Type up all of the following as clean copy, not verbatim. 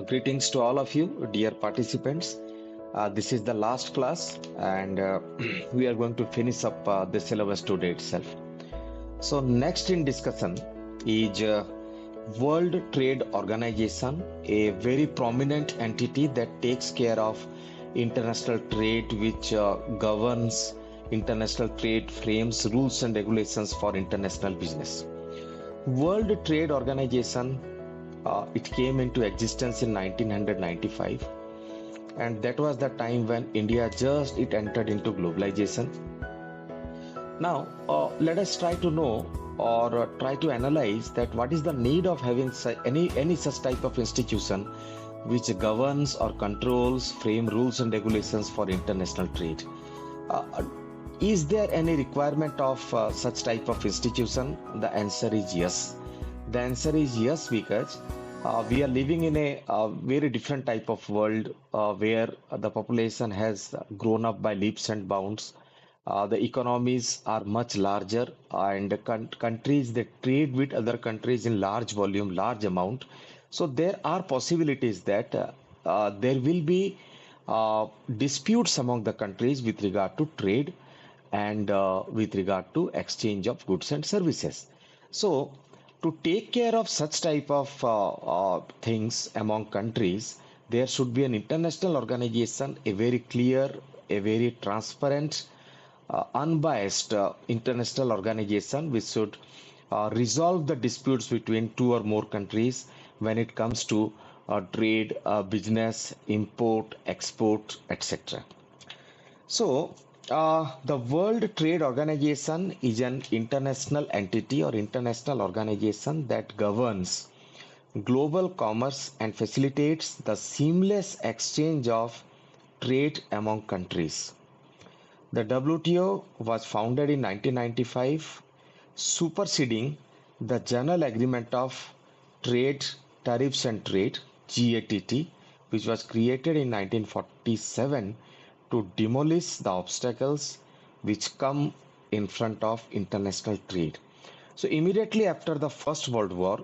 Greetings to all of you, dear participants. This is the last class, and we are going to finish up the syllabus today itself. So, next in discussion is World Trade Organization, a very prominent entity that takes care of international trade, which governs international trade, frames rules and regulations for international business. World Trade Organization it came into existence in 1995, and that was the time when India just it entered into globalization. Now, let us try to know or try to analyze that what is the need of having any such type of institution which governs or controls, frame rules and regulations for international trade. Uh, is there any requirement of such type of institution? The answer is yes. The answer is yes because we are living in a very different type of world where the population has grown up by leaps and bounds. The economies are much larger, and countries that trade with other countries in large volume, large amount. So there are possibilities that there will be disputes among the countries with regard to trade and with regard to exchange of goods and services. So to take care of such type of things among countries, there should be an international organization, a very clear, a very transparent, unbiased international organization which should resolve the disputes between two or more countries when it comes to trade, business, import, export, etc. So, the World Trade Organization is an international entity or international organization that governs global commerce and facilitates the seamless exchange of trade among countries. The WTO was founded in 1995, superseding the General Agreement of Trade, Tariffs and Trade (GATT), which was created in 1947 to demolish the obstacles which come in front of international trade. So immediately after the First World War,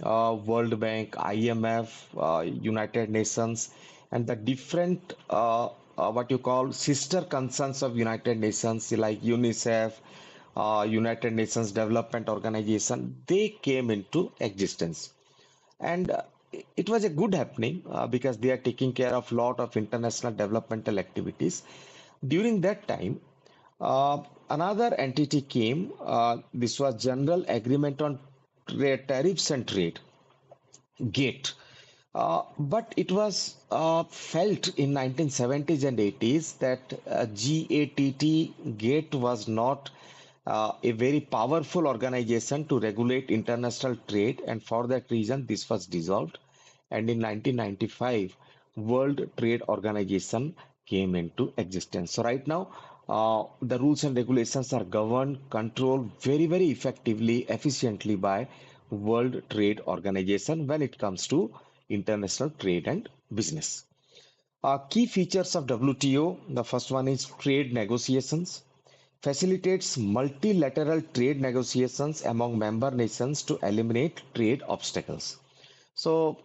World Bank, IMF, United Nations, and the different what you call sister concerns of United Nations like UNICEF, United Nations Development Organization, they came into existence. And it was a good happening because they are taking care of lot of international developmental activities. During that time, another entity came. This was General Agreement on Tariffs and Trade, GATT. But it was felt in 1970s and 80s that GATT was not a very powerful organization to regulate international trade, and for that reason, this was dissolved. And in 1995, World Trade Organization came into existence. So right now, the rules and regulations are governed, controlled very effectively, efficiently by World Trade Organization when it comes to international trade and business. Key features of WTO, the first one is trade negotiations, facilitates multilateral trade negotiations among member nations to eliminate trade obstacles. So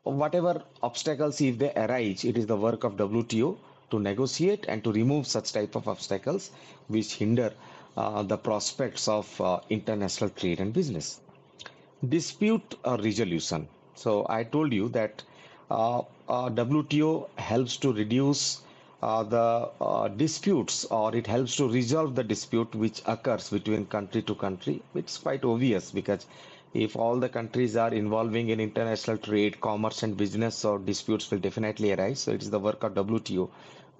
whatever obstacles if they arise, it is the work of WTO to negotiate and to remove such type of obstacles which hinder the prospects of international trade and business. Dispute resolution. So I told you that WTO helps to reduce the disputes, or it helps to resolve the dispute which occurs between country to country. It's quite obvious because if all the countries are involving in international trade, commerce and business, so disputes will definitely arise. So it is the work of WTO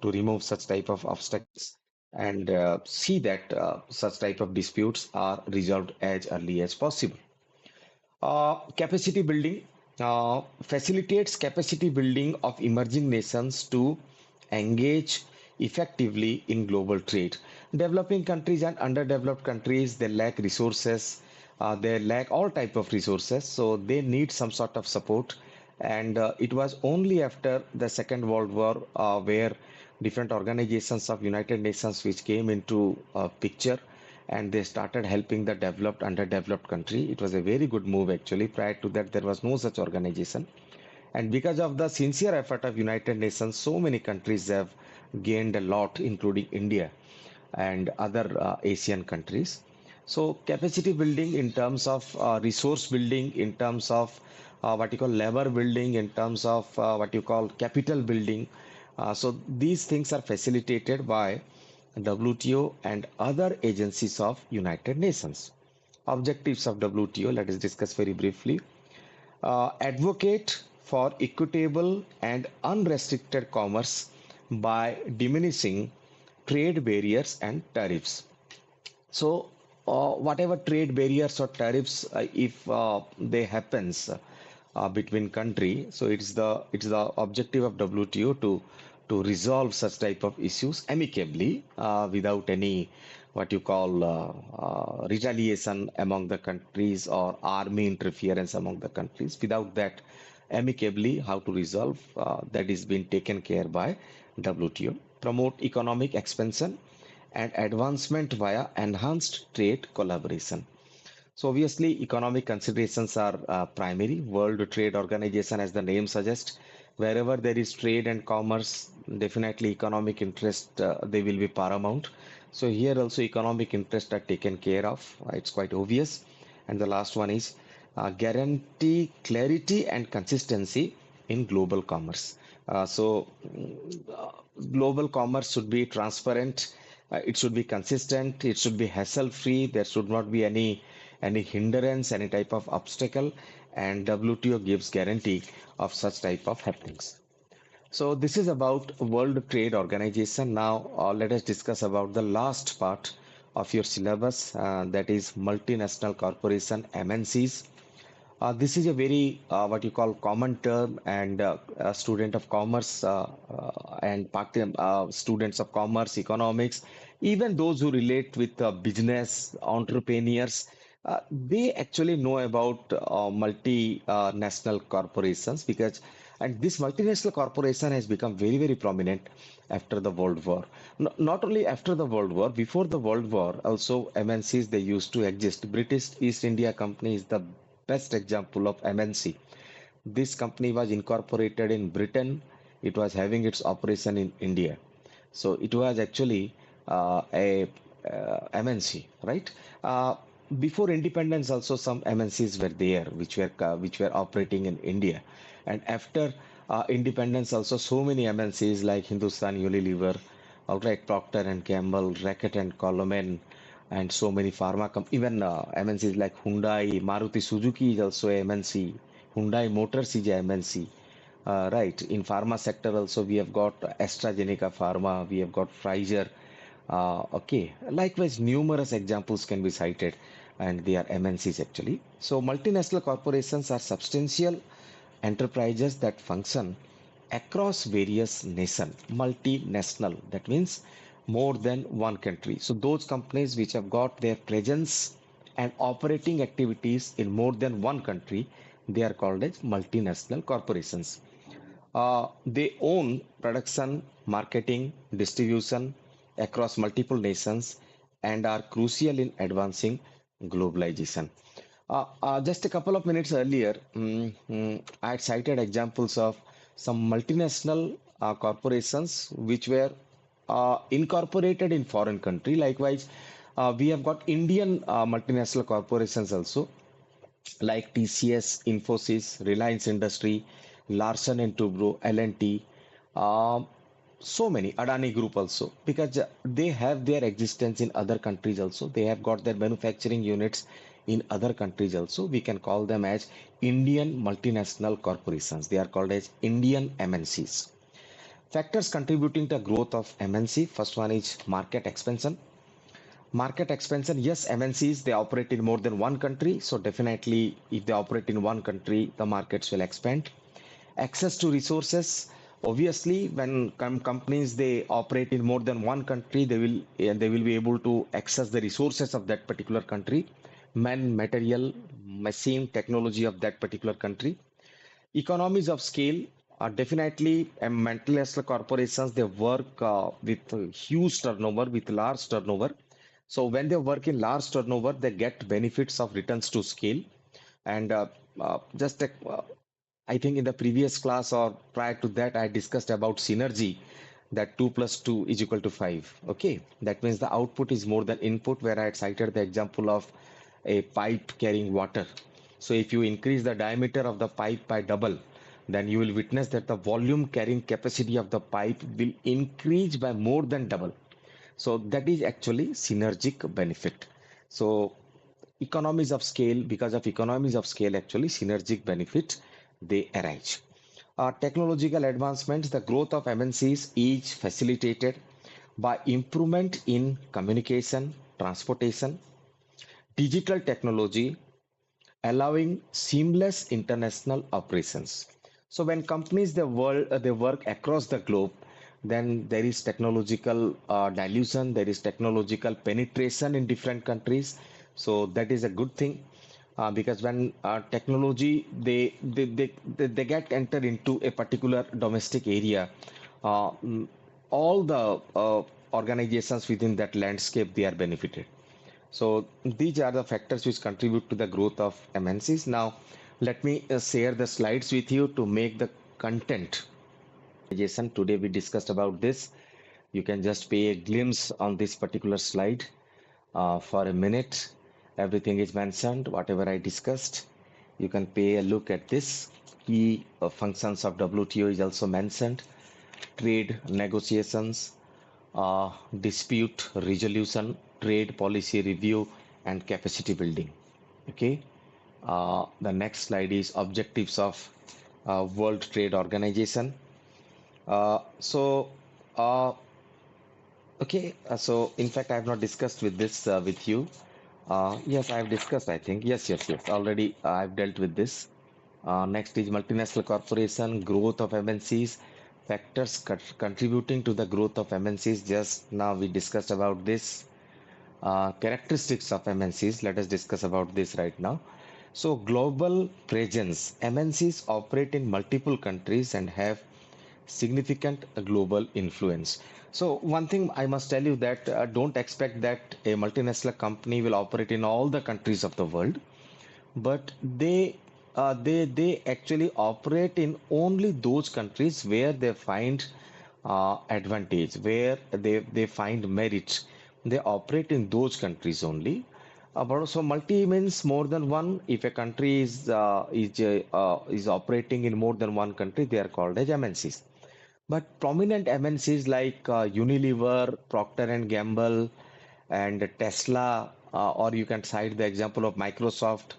to remove such type of obstacles and see that such type of disputes are resolved as early as possible. Capacity building facilitates capacity building of emerging nations to engage effectively in global trade. Developing countries and underdeveloped countries, they lack resources, they lack all type of resources, so they need some sort of support. And it was only after the Second World War where different organizations of United Nations which came into picture, and they started helping the developed underdeveloped country. It was a very good move actually. Prior to that, there was no such organization. And because of the sincere effort of United Nations, so many countries have gained a lot, including India and other Asian countries. So capacity building in terms of resource building, in terms of what you call labor building, in terms of what you call capital building. So these things are facilitated by WTO and other agencies of United Nations. Objectives of WTO, let us discuss very briefly. Advocate for equitable and unrestricted commerce by diminishing trade barriers and tariffs. So, whatever trade barriers or tariffs, if they happens between country, so it's the objective of WTO to resolve such type of issues amicably without any what you call retaliation among the countries or army interference among the countries. Without that, amicably how to resolve that is being taken care by WTO. Promote economic expansion and advancement via enhanced trade collaboration. So obviously, economic considerations are primary. World Trade Organization, as the name suggests, wherever there is trade and commerce, definitely economic interest they will be paramount. So here also economic interests are taken care of. It's quite obvious. And the last one is guarantee clarity and consistency in global commerce. Global commerce should be transparent, it should be consistent, it should be hassle-free, there should not be any hindrance, any type of obstacle, and WTO gives guarantee of such type of happenings. So this is about World Trade Organization. Now let us discuss about the last part of your syllabus, that is multinational corporation MNCs. This is a very what you call common term, and a student of commerce and students of commerce, economics, even those who relate with business entrepreneurs, they actually know about multinational corporations because, and this multinational corporation has become very, very prominent after the World War. Not only after the World War, before the World War, also MNCs they used to exist. British East India Company is the best example of MNC. This company was incorporated in Britain. It was having its operation in India. So it was actually a MNC, right? Before independence, also some MNCs were there, which were operating in India, and after independence, also so many MNCs like Hindustan Unilever, outright Procter and Gamble, Reckitt and Colman, and so many even MNCs like Hyundai, Maruti Suzuki is also a MNC. Hyundai Motors is a MNC. Right. In pharma sector also we have got AstraZeneca Pharma, we have got Pfizer. Okay. Likewise, numerous examples can be cited, and they are MNCs actually. So multinational corporations are substantial enterprises that function across various nations. Multinational, that means more than one country. So those companies which have got their presence and operating activities in more than one country, they are called as multinational corporations. They own production, marketing, distribution across multiple nations and are crucial in advancing globalization. Just a couple of minutes earlier, I had cited examples of some multinational corporations which were incorporated in foreign country. Likewise, we have got Indian multinational corporations also, like TCS, Infosys, Reliance Industry, Larsen and Toubro, L&T, so many, Adani Group also, because they have their existence in other countries also. They have got their manufacturing units in other countries also. We can call them as Indian multinational corporations. They are called as Indian MNCs. Factors contributing to growth of MNC. First one is market expansion. Market expansion, yes, MNCs, they operate in more than one country. So definitely, if they operate in one country, the markets will expand. Access to resources. Obviously, when companies they operate in more than one country, they will be able to access the resources of that particular country, man, material, machine, technology of that particular country. Economies of scale are definitely multinational corporations. They work with huge turnover, with large turnover. So when they work in large turnover, they get benefits of returns to scale. And just a I think in the previous class or prior to that, I discussed about synergy, that 2 plus 2 is equal to 5. Okay, that means the output is more than input, where I had cited the example of a pipe carrying water. So if you increase the diameter of the pipe by double, then you will witness that the volume carrying capacity of the pipe will increase by more than double. So that is actually synergic benefit. So economies of scale, because of economies of scale, actually synergic benefit they arise. Technological advancements, the growth of MNCs is facilitated by improvement in communication, transportation, digital technology, allowing seamless international operations. So when companies they work across the globe, then there is technological dilution, there is technological penetration in different countries. So that is a good thing, because when technology they get entered into a particular domestic area, mm, all the organizations within that landscape they are benefited. So these are the factors which contribute to the growth of MNCs. Now, let me share the slides with you to make the content. Jason, today we discussed about this. You can just pay a glimpse on this particular slide for a minute. Everything is mentioned, whatever I discussed. You can pay a look at this. Key functions of WTO is also mentioned. Trade negotiations, dispute resolution, trade policy review, and capacity building. Okay. The next slide is objectives of World Trade Organization. Uh, so, uh, okay. So, in fact, I have not discussed with this with you. Yes, I have discussed, I think. Yes. Already I've dealt with this. Next is multinational corporation, growth of MNCs, factors contributing to the growth of MNCs. Just now we discussed about this. Characteristics of MNCs, let us discuss about this right now. So, global presence. MNCs operate in multiple countries and have significant global influence. So, one thing I must tell you that don't expect that a multinational company will operate in all the countries of the world, but they actually operate in only those countries where they find advantage, where they find merit. They operate in those countries only. But also multi means more than one. If a country is operating in more than one country, they are called as MNCs. But prominent MNCs like Unilever, Procter and Gamble, and Tesla, or you can cite the example of Microsoft,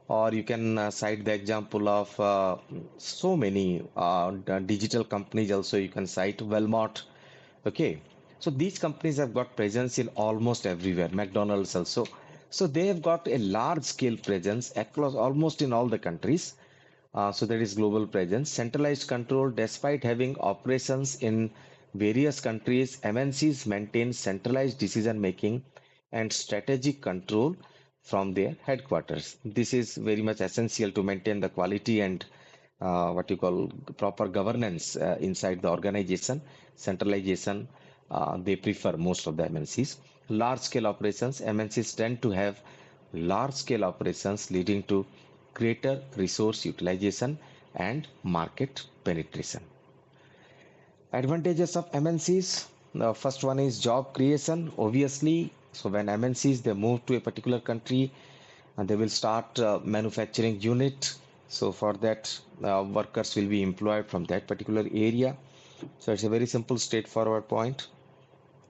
or you can cite the example of so many digital companies. Also, you can cite Walmart. Okay, so these companies have got presence in almost everywhere. McDonald's also. So they have got a large scale presence across almost in all the countries. So there is global presence, centralized control. Despite having operations in various countries, MNCs maintain centralized decision making and strategic control from their headquarters. This is very much essential to maintain the quality and what you call proper governance inside the organization. Centralization, they prefer most of the MNCs. Large scale operations, MNCs tend to have large scale operations leading to greater resource utilization and market penetration. Advantages of MNCs. The first one is job creation. Obviously, so when MNCs they move to a particular country and they will start manufacturing unit. So for that, workers will be employed from that particular area. So it's a very simple, straightforward point.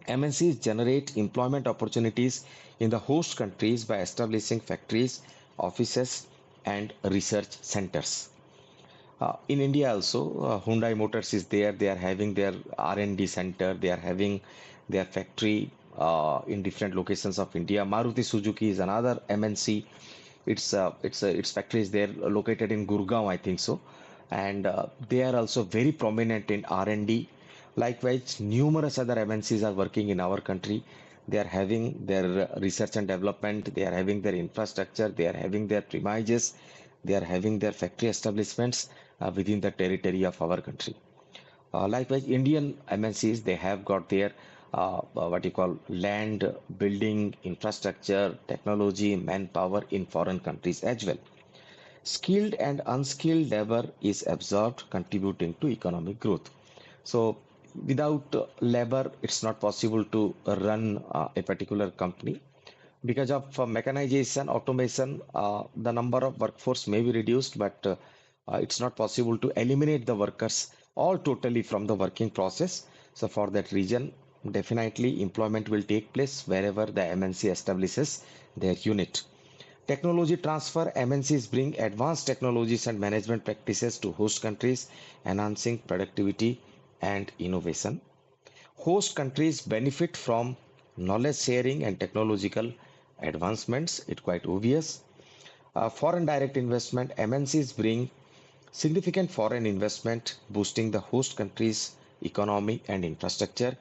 MNCs generate employment opportunities in the host countries by establishing factories, offices, and research centers. In India also, Hyundai Motors is there. They are having their R&D center. They are having their factory in different locations of India. Maruti Suzuki is another MNC. Its factory is there located in Gurgaon, I think so, and they are also very prominent in R&D. Likewise, numerous other MNCs are working in our country. They are having their research and development. They are having their infrastructure. They are having their premises. They are having their factory establishments within the territory of our country. Likewise, Indian MNCs, they have got their what you call land, building, infrastructure, technology, manpower in foreign countries as well. Skilled and unskilled labor is absorbed, contributing to economic growth. So without labor, it's not possible to run a particular company. Because of mechanization, automation, the number of workforce may be reduced, but it's not possible to eliminate the workers all totally from the working process. So for that reason, definitely employment will take place wherever the MNC establishes their unit. Technology transfer: MNCs bring advanced technologies and management practices to host countries, enhancing productivity and innovation. Host countries benefit from knowledge sharing and technological advancements. It's quite obvious. Foreign direct investment: MNCs bring significant foreign investment, boosting the host country's economy and infrastructure.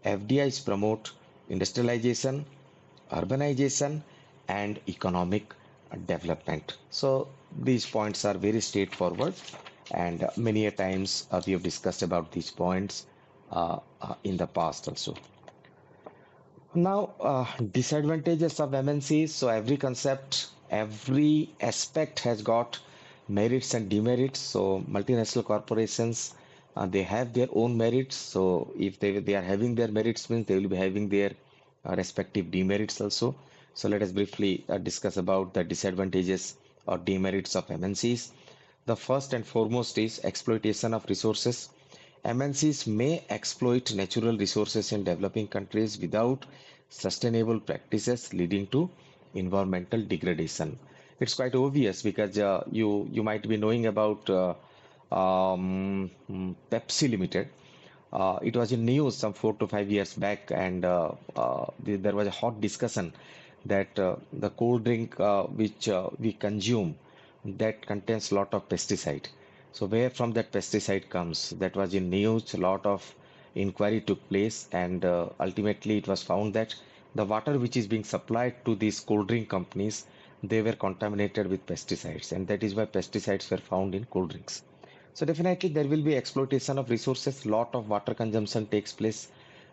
FDIs promote industrialization, urbanization, and economic development. So these points are very straightforward, and many a times we have discussed about these points in the past also. Now, disadvantages of MNCs. So every concept, every aspect has got merits and demerits. So multinational corporations, they have their own merits. So if they are having their merits, means they will be having their respective demerits also. So let us briefly discuss about the disadvantages or demerits of MNCs. The first and foremost is exploitation of resources. MNCs may exploit natural resources in developing countries without sustainable practices, leading to environmental degradation. It's quite obvious because you might be knowing about Pepsi Limited. It was in news some 4 to 5 years back, and there was a hot discussion that the cold drink which we consume, that contains lot of pesticide. So where from that pesticide comes? That was in news. A lot of inquiry took place, and ultimately it was found that the water which is being supplied to these cold drink companies, they were contaminated with pesticides, and that is why pesticides were found in cold drinks. So definitely there will be exploitation of resources. Lot of water consumption takes place,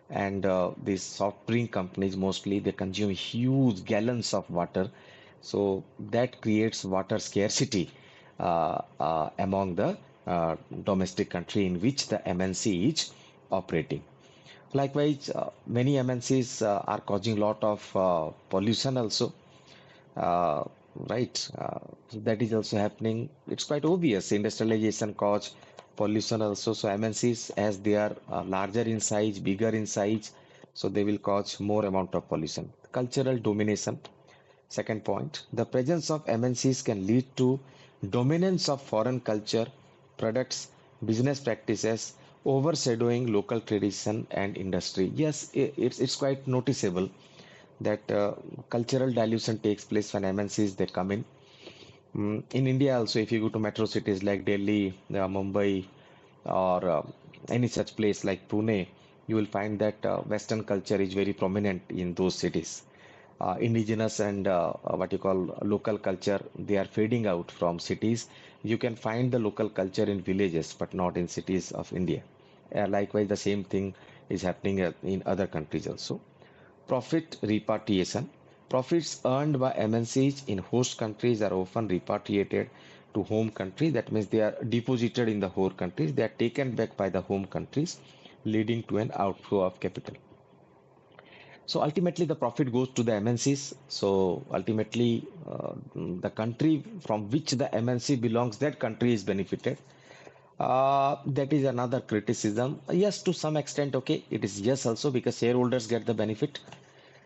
and these soft drink companies mostly they consume huge gallons of water. So that creates water scarcity among the domestic country in which the MNC is operating. Likewise, many MNCs are causing lot of pollution also. Uh, right, that is also happening. It's quite obvious. Industrialization cause pollution also. So MNCs, as they are larger in size, bigger in size, so they will cause more amount of pollution. Cultural domination. Second point, the presence of MNCs can lead to dominance of foreign culture, products, business practices, overshadowing local tradition and industry. Yes, it's quite noticeable that cultural dilution takes place when MNCs they come in. In India also, if you go to metro cities like Delhi, Mumbai, or any such place like Pune, you will find that Western culture is very prominent in those cities. Indigenous and what you call local culture, they are fading out from cities. You can find the local culture in villages, but not in cities of India. Likewise, the same thing is happening in other countries also. Profit repatriation. Profits earned by MNCs in host countries are often repatriated to home country. That means they are deposited in the host countries. They are taken back by the home countries, leading to an outflow of capital. So ultimately, the profit goes to the MNCs. So ultimately, the country from which the MNC belongs, that country is benefited. That is another criticism. Yes, to some extent, okay, it is yes also because shareholders get the benefit.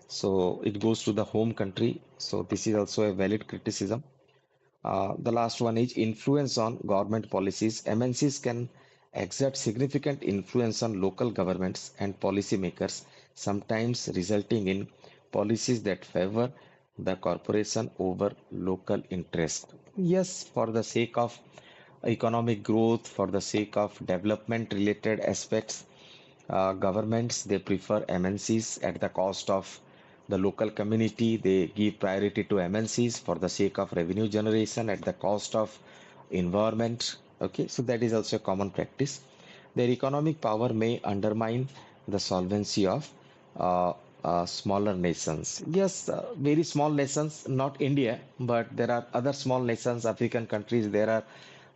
So it goes to the home country. So this is also a valid criticism. The last one is influence on government policies. MNCs can exert significant influence on local governments and policymakers, sometimes resulting in policies that favor the corporation over local interest. Yes, for the sake of economic growth, for the sake of development related aspects, governments they prefer MNCs at the cost of the local community. They give priority to MNCs for the sake of revenue generation at the cost of environment. Okay, so that is also a common practice. Their economic power may undermine the solvency of smaller nations. Yes, very small nations, not India, but there are other small nations, African countries, there are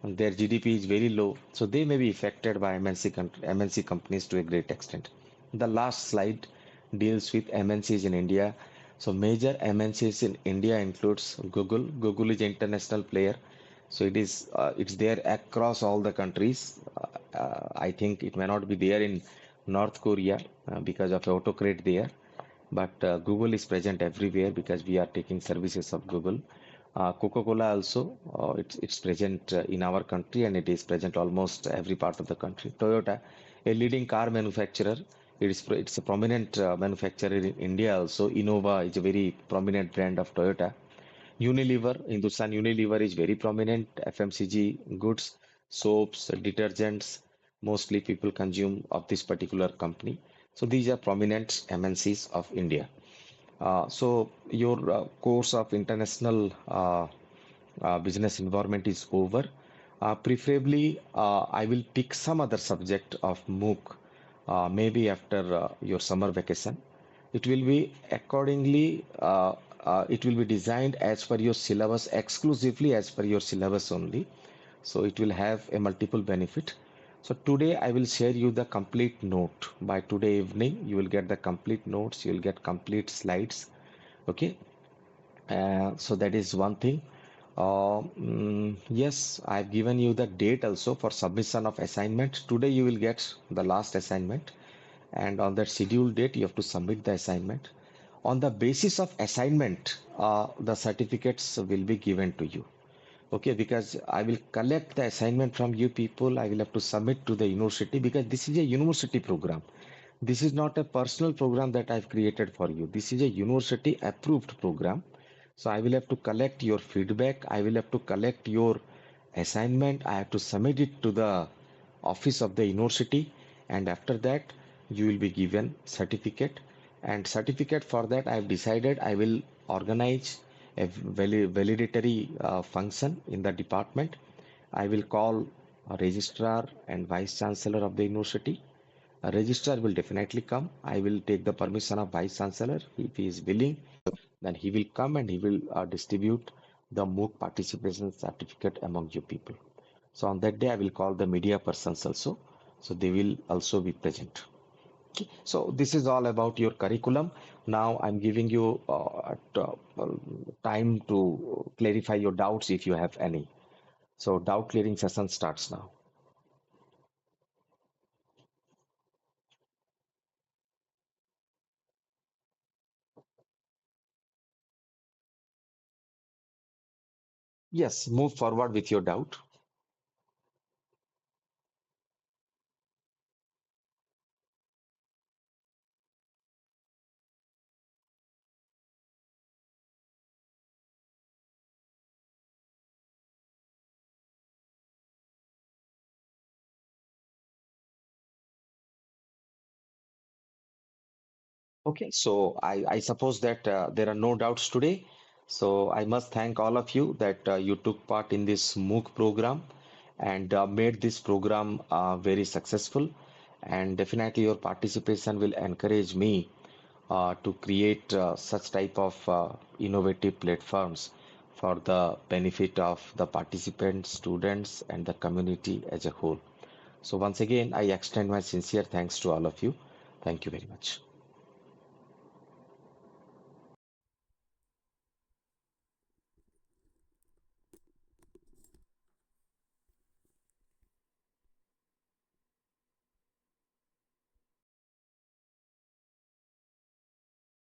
their GDP is very low, so they may be affected by MNC companies to a great extent. The last slide deals with MNCs in India. So major MNCs in India includes Google. Google is an international player, so it's there across all the countries. I think it may not be there in North Korea because of autocrat there, but Google is present everywhere because we are taking services of Google. Coca-Cola also, it's present in our country and it is present almost every part of the country. Toyota, a leading car manufacturer, it's a prominent manufacturer in India also. Innova is a very prominent brand of Toyota. Unilever, Hindustan Unilever is very prominent. FMCG goods, soaps, detergents, mostly people consume of this particular company. So these are prominent MNCs of India. So your course of international business environment is over. Preferably, I will pick some other subject of Mooc, maybe after your summer vacation. It will be accordingly, it will be designed as per your syllabus, exclusively as per your syllabus only. So it will have a multiple benefit. So today I will share you the complete note. By today evening, you will get the complete notes, you will get complete slides. Okay. So that is one thing. Yes, I've given you the date also for submission of assignment. Today you will get the last assignment, and on that scheduled date you have to submit the assignment. On the basis of assignment, the certificates will be given to you. Okay, because I will collect the assignment from you people. I will have to submit to the university because this is a university program. This is not a personal program that I've created for you. This is a university approved program. So I will have to collect your feedback. I will have to collect your assignment. I have to submit it to the office of the university. And after that, you will be given certificate. And certificate for that, I have decided I will organize a validatory function in the department. I will call a registrar and vice chancellor of the university. A registrar will definitely come. I will take the permission of vice chancellor. If he is willing, then he will come and he will distribute the Mooc participation certificate among you people. So on that day, I will call the media persons also. So they will also be present. Okay. So this is all about your curriculum. Now I'm giving you time to clarify your doubts if you have any. So doubt clearing session starts now. Yes, move forward with your doubt. Okay, so I suppose that there are no doubts today. So I must thank all of you that you took part in this Mooc program and made this program very successful. And definitely your participation will encourage me to create such type of innovative platforms for the benefit of the participants, students, and the community as a whole. So once again, I extend my sincere thanks to all of you. Thank you very much.